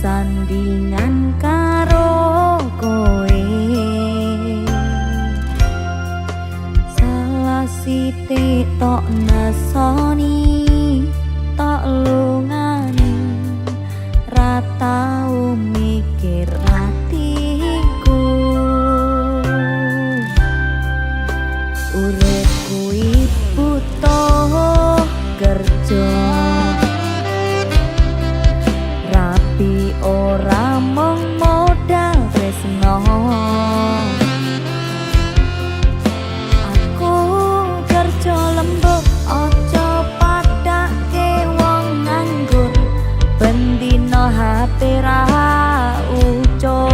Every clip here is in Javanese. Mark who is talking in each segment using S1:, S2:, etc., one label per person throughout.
S1: Sandingan karo kowe salah sithik tok nesoni tok lungani ra tau mikir atiku uripku iku butuh kerja ora mung modal tresno aku kerja lembut aja padake wong nganggur bendino HP ra ucul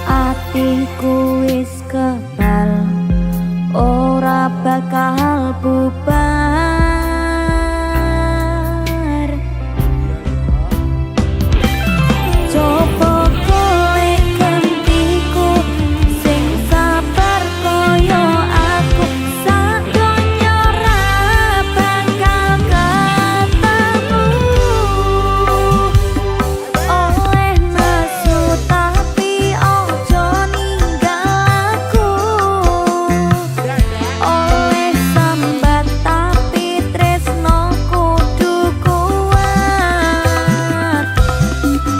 S1: atiku wis kebal ora bakal bubar coba golek gantiku sing sabar koyo aku sadonya ora bakal ketemu oleh nesu tapi ojo ninggal aku oleh sambat tapi tresno kudu kuat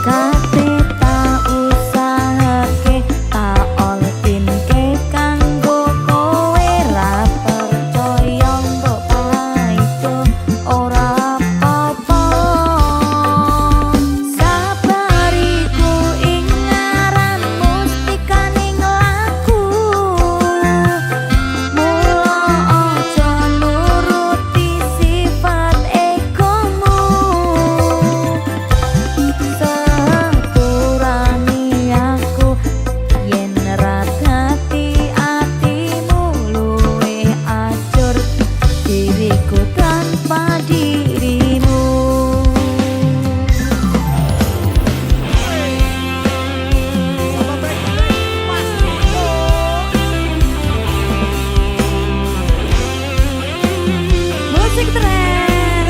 S1: kate tak usahake tak oltinke kanggo kowe ra percaya mbok paido ora apa-apa sabariku ing ngaran mustikaning laku mula aja nuruti sifat egomu sepurani aku yen ra dadi atimu luwih ajur diriku tanpa dirimu musik tren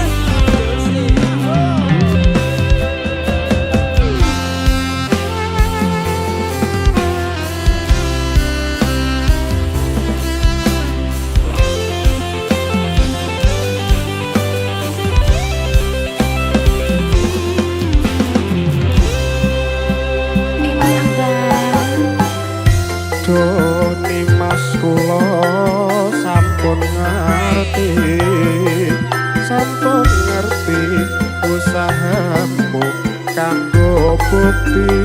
S2: Doni mas kula sampun ngerti usahamu kanggo bukti